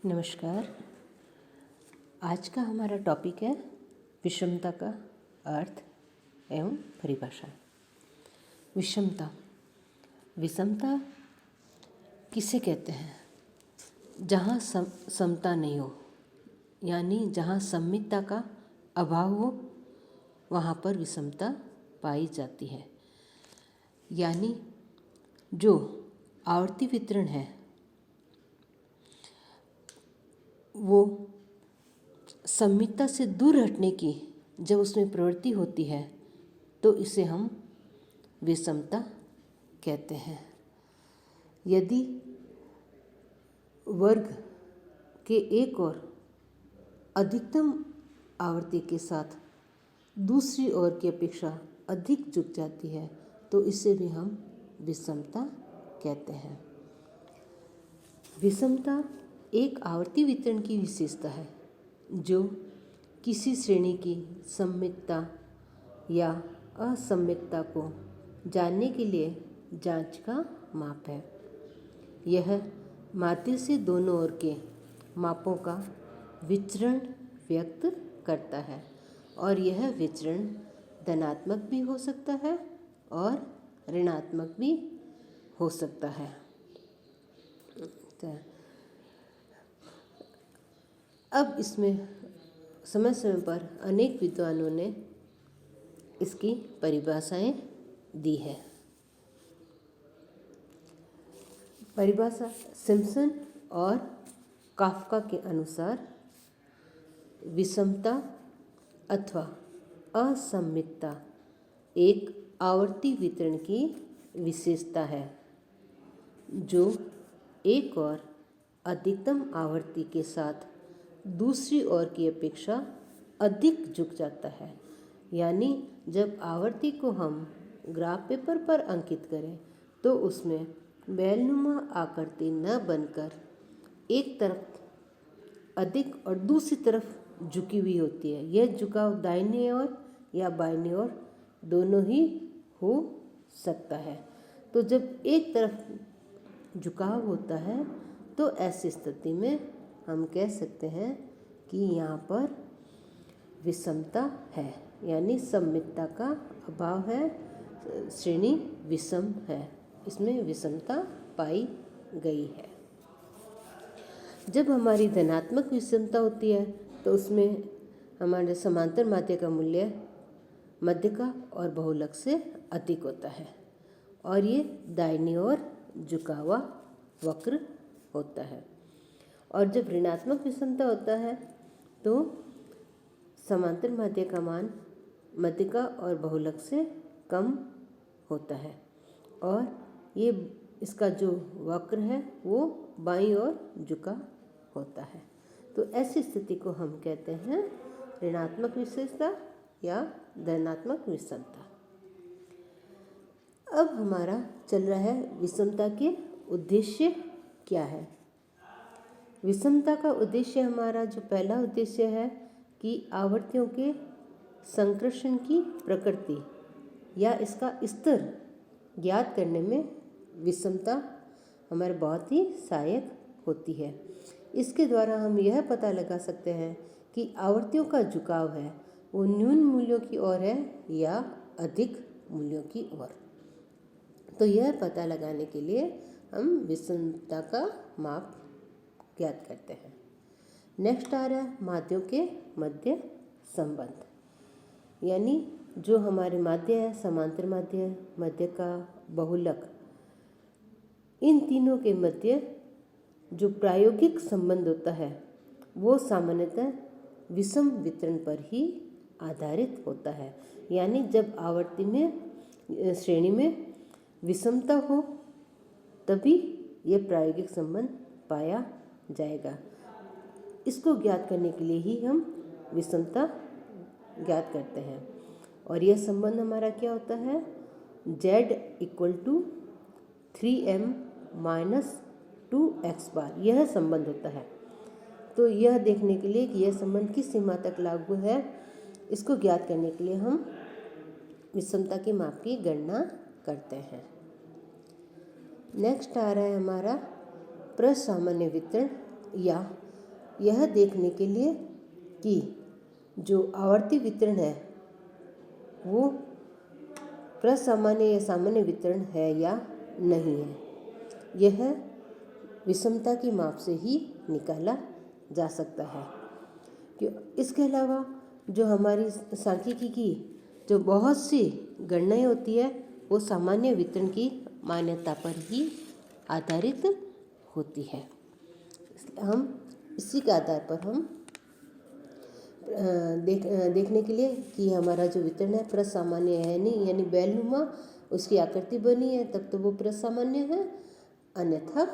नमस्कार। आज का हमारा टॉपिक है विषमता का अर्थ एवं परिभाषा। विषमता विषमता किसे कहते हैं? जहाँ समता नहीं हो, यानी जहाँ सममितता का अभाव हो, वहाँ पर विषमता पाई जाती है। यानी जो आवर्ती वितरण है वो सममितता से दूर हटने की जब उसमें प्रवृत्ति होती है तो इसे हम विषमता कहते हैं। यदि वर्ग के एक और अधिकतम आवर्ती के साथ दूसरी ओर की अपेक्षा अधिक झुक जाती है तो इसे भी हम विषमता कहते हैं। विषमता एक आवर्ती वितरण की विशेषता है जो किसी श्रेणी की सममितता या असममितता को जानने के लिए जांच का माप है। यह माध्य से दोनों ओर के मापों का विचरण व्यक्त करता है और यह विचरण धनात्मक भी हो सकता है और ऋणात्मक भी हो सकता है। अब इसमें समय समय पर अनेक विद्वानों ने इसकी परिभाषाएं दी है। परिभाषा सिम्पसन और काफ्का के अनुसार विषमता अथवा असममितता एक आवर्ती वितरण की विशेषता है जो एक और अधिकतम आवर्ती के साथ दूसरी ओर की अपेक्षा अधिक झुक जाता है। यानी जब आवर्ती को हम ग्राफ पेपर पर अंकित करें तो उसमें बैलनुमा आकृति न बनकर एक तरफ अधिक और दूसरी तरफ झुकी हुई होती है। यह झुकाव दाहिने ओर या बाईं ओर दोनों ही हो सकता है। तो जब एक तरफ झुकाव होता है तो ऐसी स्थिति में हम कह सकते हैं कि यहाँ पर विषमता है, यानी सममितता का अभाव है, श्रेणी विषम है, इसमें विषमता पाई गई है। जब हमारी धनात्मक विषमता होती है तो उसमें हमारे समांतर माध्य का मूल्य मध्यिका और बहुलक से अधिक होता है और ये दाहिनी ओर झुका हुआ वक्र होता है। और जब ऋणात्मक विषमता होता है तो समांतर माध्य का मान मध्यिका और बहुलक से कम होता है और ये इसका जो वक्र है वो बाईं ओर झुका होता है। तो ऐसी स्थिति को हम कहते हैं ऋणात्मक विशेषता या धनात्मक विषमता। अब हमारा चल रहा है विषमता के उद्देश्य क्या है। विषमता का उद्देश्य हमारा जो पहला उद्देश्य है कि आवर्तियों के संकर्षण की प्रकृति या इसका स्तर ज्ञात करने में विषमता हमारे बहुत ही सहायक होती है। इसके द्वारा हम यह पता लगा सकते हैं कि आवर्तियों का झुकाव है वो न्यून मूल्यों की ओर है या अधिक मूल्यों की ओर। तो यह पता लगाने के लिए हम विषमता का माप ज्ञात करते हैं। नेक्स्ट आ रहा है माध्यों के मध्य संबंध, यानी जो हमारे माध्य है, समांतर माध्य, मध्यिका, बहुलक, इन तीनों के मध्य जो प्रायोगिक संबंध होता है वो सामान्यतः विषम वितरण पर ही आधारित होता है। यानी जब आवर्ती में श्रेणी में विषमता हो तभी यह प्रायोगिक संबंध पाया जाएगा। इसको ज्ञात करने के लिए ही हम विषमता ज्ञात करते हैं और यह संबंध हमारा क्या होता है, z = 3m - 2x बार, यह संबंध होता है। तो यह देखने के लिए कि यह संबंध किस सीमा तक लागू है, इसको ज्ञात करने के लिए हम विषमता के माप की गणना करते हैं। नेक्स्ट आ रहा है हमारा प्रसामान्य वितरण या यह देखने के लिए कि जो आवर्ती वितरण है वो प्रसामान्य या सामान्य वितरण है या नहीं है। यह विषमता की माप से ही निकाला जा सकता है। इसके अलावा जो हमारी सांख्यिकी की जो बहुत सी गणनाएं होती है वो सामान्य वितरण की मान्यता पर ही आधारित होती है। इसलिए हम इसी के आधार पर हम देखने के लिए कि हमारा जो वितरण है प्रसामान्य है नहीं, यानी बैलनुमा उसकी आकृति बनी है तब तो वो प्रसामान्य है, अन्यथा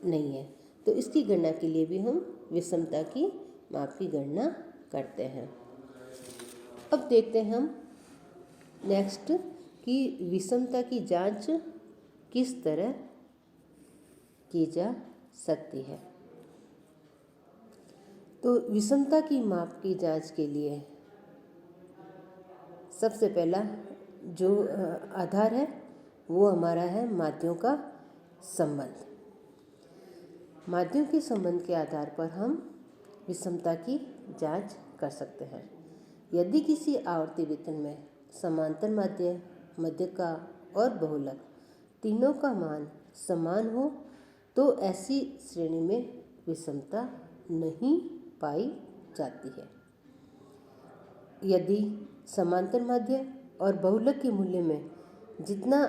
नहीं है। तो इसकी गणना के लिए भी हम विषमता की माप की गणना करते हैं। अब देखते हैं हम नेक्स्ट कि विषमता की जांच किस तरह की जा सकती है। तो विषमता की माप की जांच के लिए सबसे पहला जो आधार है वो हमारा है माध्यों का संबंध। माध्यों के संबंध के आधार पर हम विषमता की जांच कर सकते हैं। यदि किसी आवर्ती वितरण में समांतर माध्य, मध्यिका और बहुलक तीनों का मान समान हो तो ऐसी श्रेणी में विषमता नहीं पाई जाती है। यदि समांतर माध्य और बहुलक के मूल्य में जितना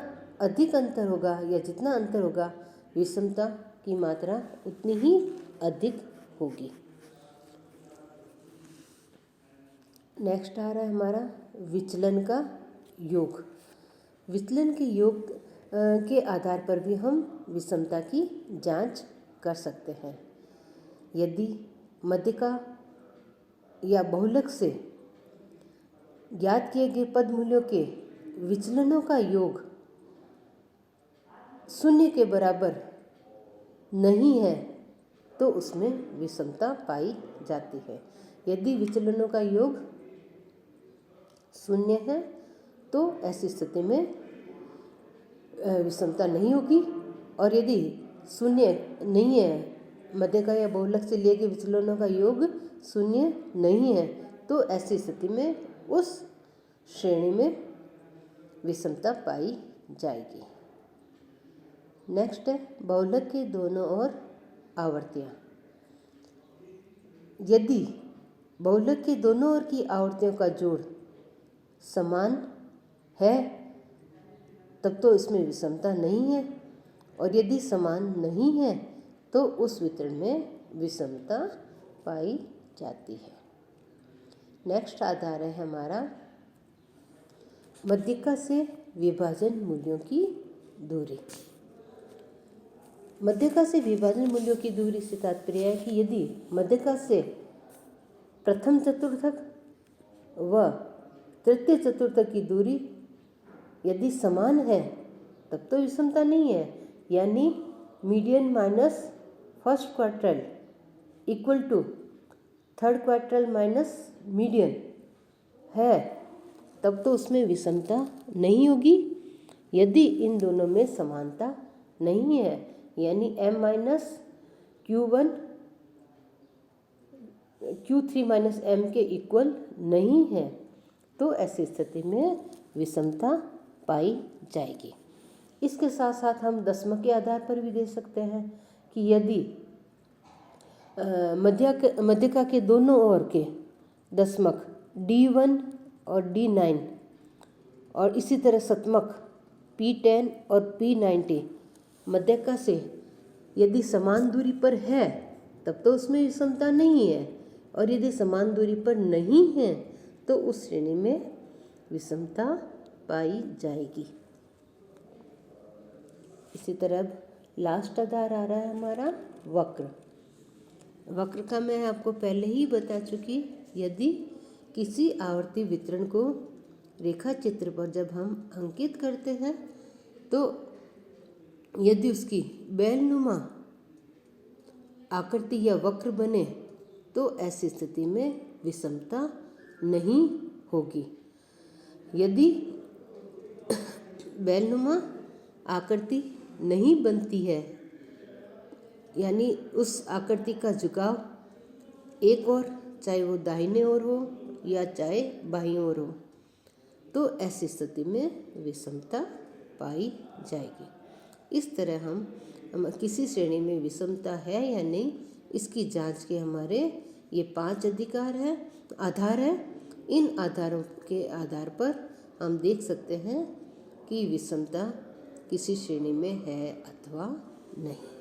अधिक अंतर होगा या जितना अंतर होगा विषमता की मात्रा उतनी ही अधिक होगी। नेक्स्ट आ रहा है हमारा विचलन का योग। विचलन के योग के आधार पर भी हम विषमता की जांच कर सकते हैं। यदि मध्यिका या बहुलक से ज्ञात किए गए पद मूल्यों के विचलनों का योग 0 के बराबर नहीं है तो उसमें विषमता पाई जाती है। यदि विचलनों का योग 0 है तो ऐसी स्थिति में विषमता नहीं होगी, और यदि 0 नहीं है, मध्यिका या बहुलक से लिए गए विचलनों का योग 0 नहीं है तो ऐसी स्थिति में उस श्रेणी में विषमता पाई जाएगी। नेक्स्ट है बहुलक के दोनों ओर आवर्तियाँ। यदि बहुलक के दोनों ओर की आवर्तियों का जोड़ समान है तब तो इसमें विषमता नहीं है, और यदि समान नहीं है तो उस वितरण में विषमता पाई जाती है। नेक्स्ट आधार है हमारा मध्यिका से विभाजन मूल्यों की दूरी। मध्यिका से विभाजन मूल्यों की दूरी से तात्पर्य है कि यदि मध्यिका से प्रथम चतुर्थक व तृतीय चतुर्थक की दूरी यदि समान है तब तो विषमता नहीं है, यानी median minus first quartile equal to third quartile minus median है तब तो उसमें विषमता नहीं होगी। यदि इन दोनों में समानता नहीं है, यानी m minus Q1 Q3 minus m के इक्वल नहीं है तो ऐसी स्थिति में विषमता पाई जाएगी। इसके साथ साथ हम दशमक के आधार पर भी दे सकते हैं कि यदि मध्यिका के दोनों ओर के दशमक D1 और D9 और इसी तरह शतमक P10 और P90 मध्यिका से यदि समान दूरी पर है तब तो उसमें विषमता नहीं है, और यदि समान दूरी पर नहीं है तो उस श्रेणी में विषमता पाई जाएगी। इसी तरह लास्ट आधार आ रहा है हमारा वक्र। वक्र का मैं आपको पहले ही बता चुकी। यदि किसी आवर्ती वितरण को रेखा चित्र पर जब हम अंकित करते हैं तो यदि उसकी बैलनुमा आकृति या वक्र बने तो ऐसी स्थिति में विषमता नहीं होगी। यदि बैलनुमा आकृति नहीं बनती है, यानी उस आकृति का झुकाव एक ओर, चाहे वो दाहिने ओर हो या चाहे बाईं ओर हो, तो ऐसी स्थिति में विषमता पाई जाएगी। इस तरह हम किसी श्रेणी में विषमता है या नहीं, इसकी जांच के हमारे ये 5 अधिकार हैं, आधार है। इन आधारों के आधार पर हम देख सकते हैं कि विषमता किसी श्रेणी में है अथवा नहीं।